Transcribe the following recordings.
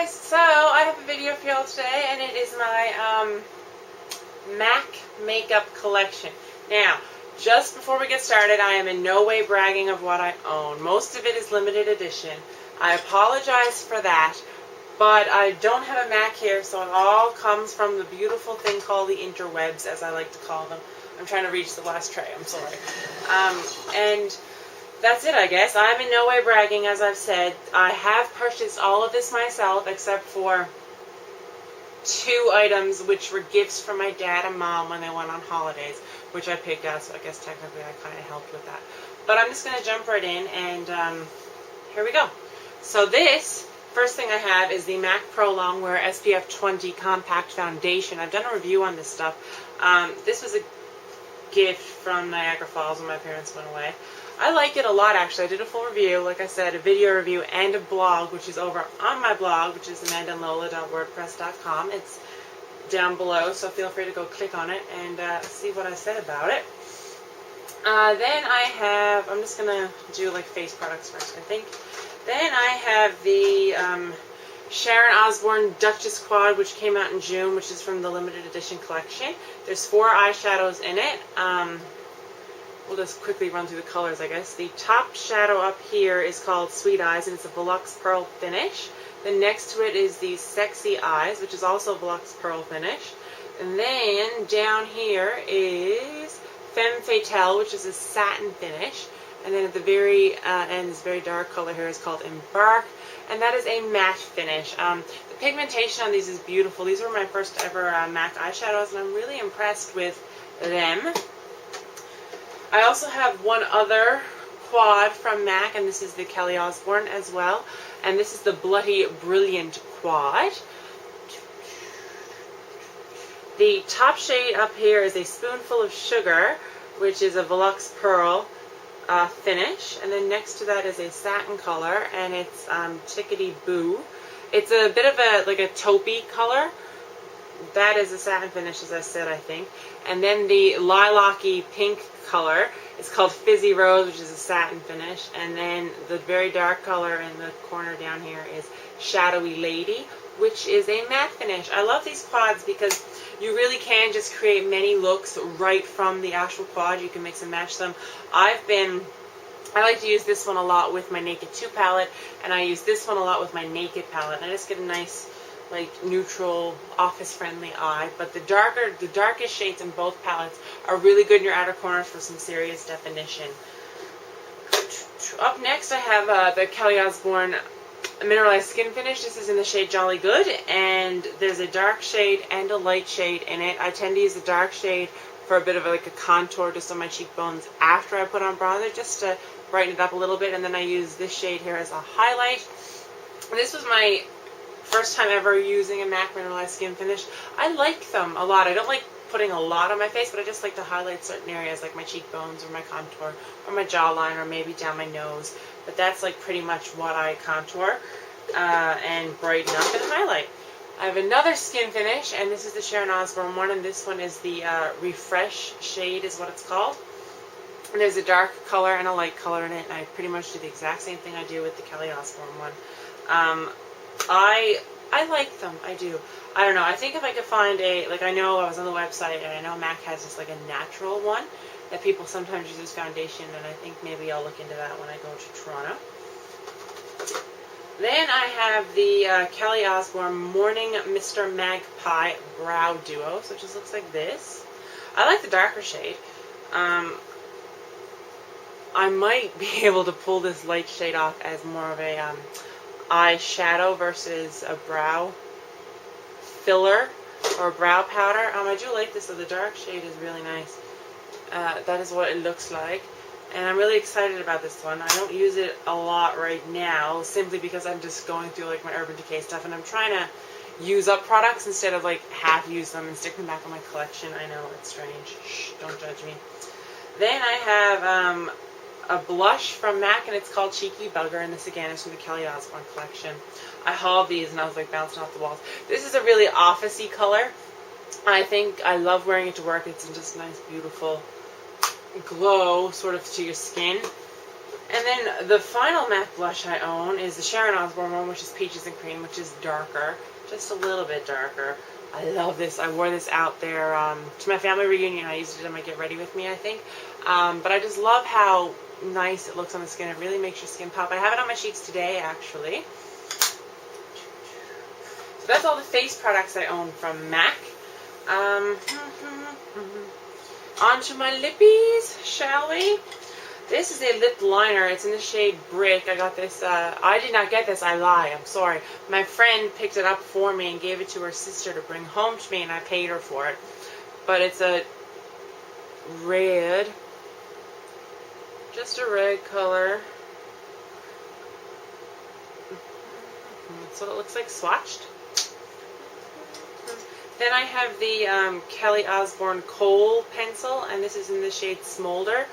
guys, so I have a video for y'all today, and it is my MAC makeup collection. Now, just before we get started, I am in no way bragging of what I own. Most of it is limited edition. I apologize for that, but I don't have a MAC here, so it all comes from the beautiful thing called the interwebs, as I like to call them. I'm trying to reach the last tray, I'm sorry. And that's it, I guess. I'm in no way bragging, as I've said. I have purchased all of this myself, except for 2 items, which were gifts from my dad and mom when they went on holidays, which I picked out, so I guess technically I kind of helped with that. But I'm just going to jump right in, and here we go. So this, first thing I have is the MAC Pro Longwear SPF 20 Compact Foundation. I've done a review on this stuff. This was a gift from Niagara Falls when my parents went away. I like it a lot, actually. I did a full review, like I said, a video review and a blog, which is over on my blog, which is amandaandlola.wordpress.com. It's down below, so feel free to go click on it and see what I said about it. Then I have, I'm just going to do like face products first, I think. Then I have the Sharon Osbourne Duchess Quad, which came out in June, which is from the limited edition collection. There's 4 eyeshadows in it. We'll just quickly run through the colors, I guess. The top shadow up here is called Sweet Eyes, and it's a Volux Pearl finish. Then next to it is the Sexy Eyes, which is also Volux Pearl finish. And then down here is Femme Fatale, which is a satin finish. And then at the very end, this very dark color here is called Embark, and that is a matte finish. The pigmentation on these is beautiful. These were my first ever MAC eyeshadows, and I'm really impressed with them. I also have one other quad from MAC, and this is the Kelly Osbourne as well. And this is the Bloody Brilliant quad. The top shade up here is a Spoonful of Sugar, which is a Volux Pearl finish. And then next to that is a satin color, and it's Chickadee Boo. It's a bit of a like a taupey color. That is a satin finish, as I said, I think. And then the lilac-y pink color is called Fizzy Rose, which is a satin finish. And then the very dark color in the corner down here is Shadowy Lady, which is a matte finish. I love these quads because you really can just create many looks right from the actual quad. You can mix and match them. I like to use this one a lot with my Naked 2 palette, and I use this one a lot with my Naked palette. And I just get a nice, like, neutral, office-friendly eye. But the darkest shades in both palettes are really good in your outer corners for some serious definition. Up next, I have the Kelly Osbourne Mineralized Skin Finish. This is in the shade Jolly Good, and there's a dark shade and a light shade in it. I tend to use the dark shade for a bit of like a contour just on my cheekbones after I put on bronzer, just to brighten it up a little bit, and then I use this shade here as a highlight. And this was my first time ever using a MAC Mineralized Skin Finish. I like them a lot. I don't like putting a lot on my face, but I just like to highlight certain areas like my cheekbones or my contour or my jawline or maybe down my nose. But that's like pretty much what I contour and brighten up and highlight. I have another skin finish, and this is the Sharon Osbourne one, and this one is the Refresh shade is what it's called. And there's a dark color and a light color in it, and I pretty much do the exact same thing I do with the Kelly Osbourne one. I like them, I do. I don't know, I think if I could find a, like I know I was on the website, and I know MAC has just like a natural one that people sometimes use as foundation, and I think maybe I'll look into that when I go to Toronto. Then I have the Kelly Osbourne Morning Mr. Magpie Brow Duo, so it just looks like this. I like the darker shade. I might be able to pull this light shade off as more of a eyeshadow versus a brow filler or brow powder. I do like this, so the dark shade is really nice. That is what it looks like. And I'm really excited about this one. I don't use it a lot right now, simply because I'm just going through like my Urban Decay stuff, and I'm trying to use up products instead of like half use them and stick them back in my collection. I know, it's strange. Shh, don't judge me. Then I have a blush from MAC, and it's called Cheeky Bugger, and this again is from the Kelly Osbourne collection. I hauled these and I was like bouncing off the walls. This is a really office-y color. I think I love wearing it to work. It's just nice, beautiful glow sort of to your skin. And And then the final MAC blush I own is the Sharon Osbourne one, which is Peaches and Cream, which is darker, just a little bit darker. I love this. I wore this out there to my family reunion. I used it on my Get Ready With Me, I think. But I just love how nice it looks on the skin. It really makes your skin pop. I have it on my cheeks today, actually. So that's all the face products I own from MAC. On to my lippies, shall we? This is a lip liner. It's in the shade Brick. I got this. I did not get this. I lie. I'm sorry. My friend picked it up for me and gave it to her sister to bring home to me, and I paid her for it. But it's a red, just a red color. That's what it looks like swatched. Then I have the Kelly Osbourne Kohl pencil, and this is in the shade Smolder.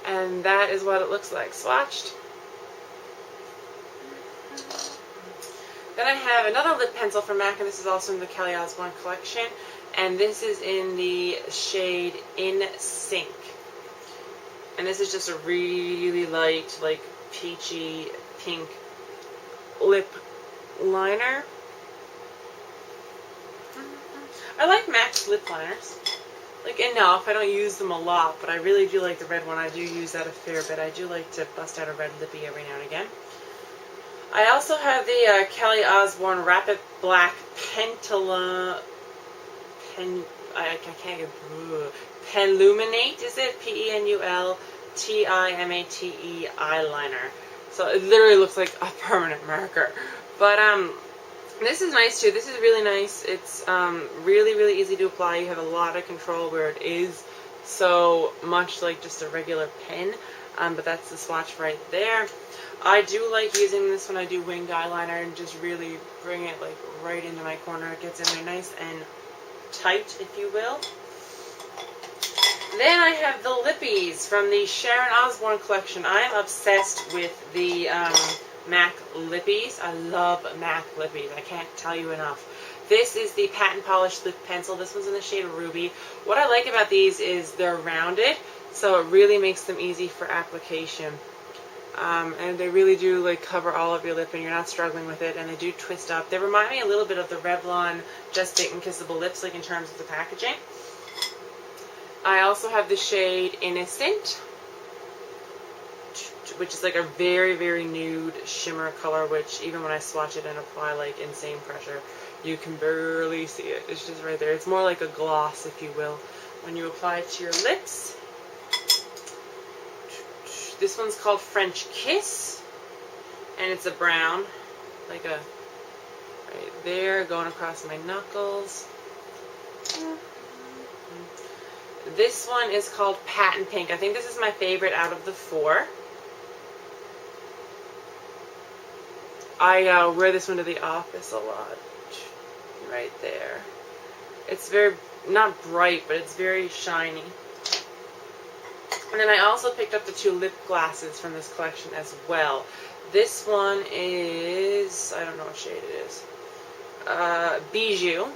And that is what it looks like swatched. Then I have another lip pencil from MAC, and this is also in the Kelly Osbourne collection. And this is in the shade In Sync. And this is just a really light, like peachy pink lip liner. I like MAC's lip liners. Like enough. I don't use them a lot, but I really do like the red one. I do use that a fair bit. I do like to bust out a red lippy every now and again. I also have the Kelly Osbourne Rapid Black Penluminate, is it? Penluminate eyeliner. So it literally looks like a permanent marker. But this is nice too. This is really nice. It's really easy to apply. You have a lot of control where it is so much like just a regular pen. But that's the swatch right there. I do like using this when I do winged eyeliner and just really bring it like right into my corner. It gets in there nice and tight, if you will. Then I have the lippies from the Sharon Osbourne collection. I am obsessed with the MAC lippies. I love MAC lippies. I can't tell you enough. This is the Patent Polished Lip Pencil. This one's in the shade Ruby. What I like about these is they're rounded, so it really makes them easy for application. And they really do like cover all of your lip and you're not struggling with it, and they do twist up. They remind me a little bit of the Revlon Just Bake and Kissable Lips, like in terms of the packaging. I also have the shade Innocent, which is like a very nude shimmer color, which even when I swatch it and apply like insane pressure, you can barely see it. It's just right there. It's more like a gloss, if you will, when you apply it to your lips. This one's called French Kiss, and it's a brown, like a, right there, going across my knuckles. This one is called Patent Pink. I think this is my favorite out of the four. I wear this one to the office a lot. Right there. It's very, not bright, but it's very shiny. And then I also picked up the two lip glosses from this collection as well. This one is, I don't know what shade it is, Bijou.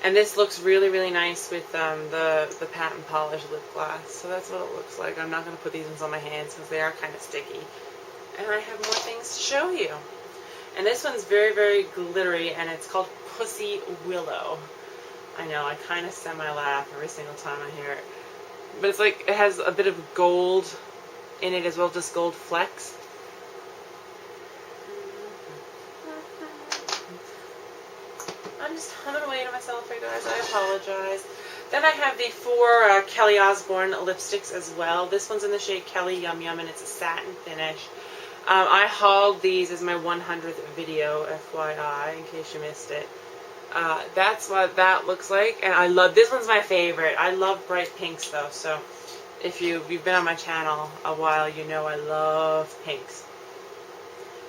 And this looks really nice with the Patent Polished lip gloss. So that's what it looks like. I'm not going to put these ones on my hands because they are kind of sticky. And I have more things to show you. And this one's very glittery, and it's called Pussy Willow. I know, I kind of semi-laugh every single time I hear it. But it's like, it has a bit of gold in it as well, just gold flecks. I'm just humming away to myself here, guys. I apologize. Then I have the four Kelly Osbourne lipsticks as well. This one's in the shade Kelly Yum Yum, and it's a satin finish. I hauled these as my 100th video, FYI, in case you missed it. That's what that looks like, and I love, this one's my favorite. I love bright pinks though, so if you've been on my channel a while, you know I love pinks.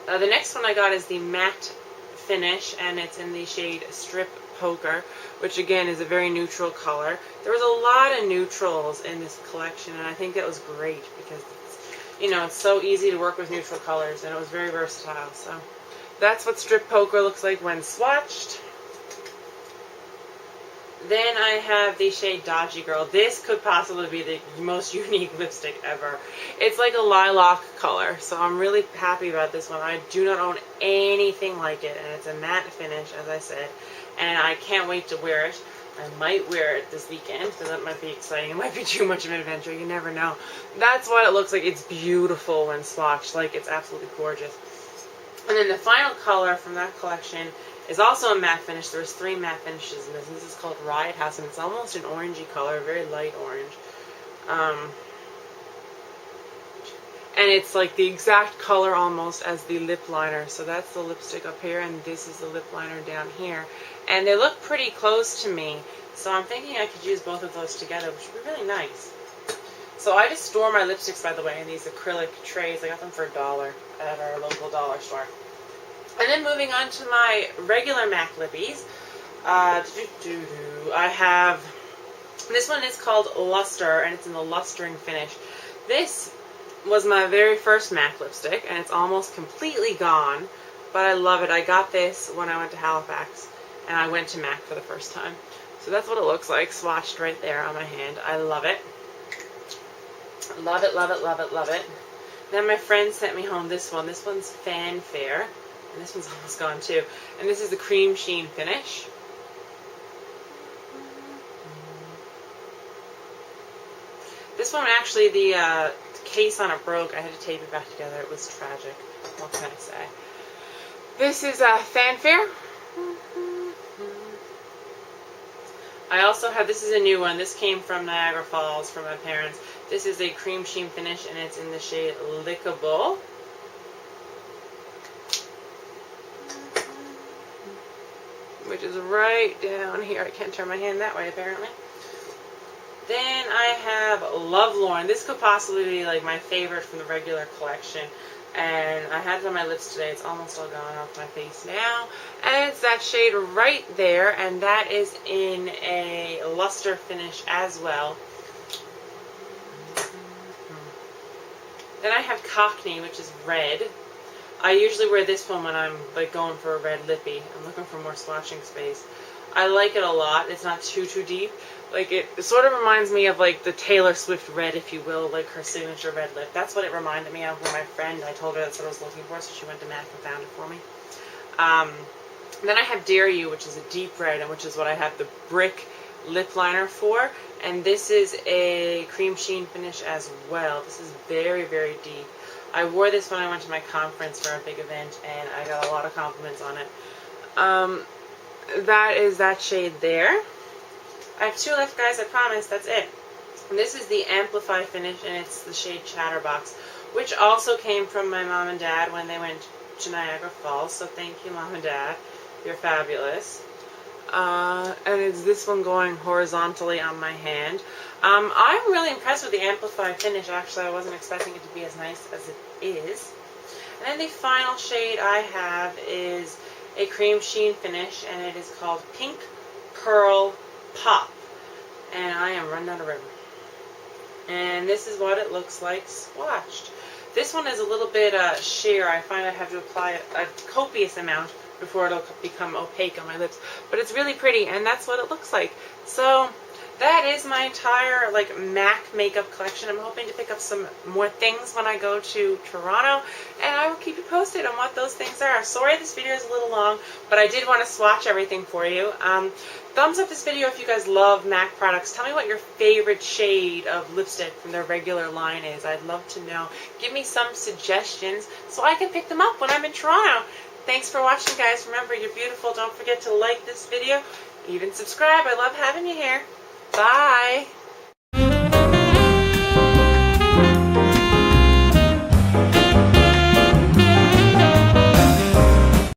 The next one I got is the matte finish, and it's in the shade Strip Poker, which again is a very neutral color. There was a lot of neutrals in this collection, and I think that was great because it's so easy to work with neutral colors, and it was very versatile. So that's what Strip Poker looks like when swatched. Then I have the shade Dodgy Girl. This could possibly be the most unique lipstick ever. It's like a lilac color, so I'm really happy about this one. I do not own anything like it, and it's a matte finish, as I said, and I can't wait to wear it. I might wear it this weekend, because that might be exciting. It might be too much of an adventure. You never know. That's what it looks like. It's beautiful when swatched. Like, it's absolutely gorgeous. And then the final color from that collection is also a matte finish. There's 3 matte finishes in this. This is called Riot House, and it's almost an orangey color, very light orange. And it's like the exact color almost as the lip liner. So that's the lipstick up here, and this is the lip liner down here. And they look pretty close to me, so I'm thinking I could use both of those together, which would be really nice. So I just store my lipsticks, by the way, in these acrylic trays. I got them for $1 at our local dollar store. And then moving on to my regular MAC lippies. I have, this one is called Luster, and it's in the lustering finish. This was my very first MAC lipstick, and it's almost completely gone, but I love it. I got this when I went to Halifax, and I went to MAC for the first time. So that's what it looks like, swatched right there on my hand. I love it. Love it, love it, love it, love it. Then my friend sent me home this one. This one's Fanfare. And this one's almost gone too. And this is the cream sheen finish. This one actually, the case on it broke. I had to tape it back together. It was tragic. What can I say? This is Fanfare. I also have, this is a new one. This came from Niagara Falls from my parents. This is a cream sheen finish, and it's in the shade Lickable. Which is right down here. I can't turn my hand that way, apparently. Then I have Lovelorn. This could possibly be like my favorite from the regular collection. And I had it on my lips today. It's almost all gone off my face now. And it's that shade right there. And that is in a luster finish as well. Then I have Cockney, which is red. I usually wear this one when I'm like going for a red lippy. I'm looking for more swatching space. I like it a lot. It's not too deep. Like it sort of reminds me of like the Taylor Swift red, if you will, like her signature red lip. That's what it reminded me of when my friend, I told her that's what I was looking for, so she went to MAC and found it for me. Then I have Dare You, which is a deep red, and which is what I have the brick lip liner for. And this is a cream sheen finish as well. This is very deep. I wore this when I went to my conference for a big event, and I got a lot of compliments on it. That is that shade there. I have 2 left, guys, I promise. That's it. And this is the Amplify finish, and it's the shade Chatterbox, which also came from my mom and dad when they went to Niagara Falls. So thank you, Mom and Dad. You're fabulous. And it's this one going horizontally on my hand. I'm really impressed with the Amplify finish. Actually, I wasn't expecting it to be as nice as it is. And then the final shade I have is a cream sheen finish, and it is called Pink Pearl Pop. And I am running out of room. And this is what it looks like swatched. This one is a little bit sheer. I find I have to apply a copious amount before it'll become opaque on my lips. But it's really pretty, and that's what it looks like. So that is my entire like MAC makeup collection. I'm hoping to pick up some more things when I go to Toronto, and I will keep you posted on what those things are. Sorry this video is a little long, but I did want to swatch everything for you. Thumbs up this video if you guys love MAC products. Tell me what your favorite shade of lipstick from their regular line is. I'd love to know. Give me some suggestions so I can pick them up when I'm in Toronto. Thanks for watching, guys. Remember, you're beautiful. Don't forget to like this video. Even subscribe. I love having you here. Bye.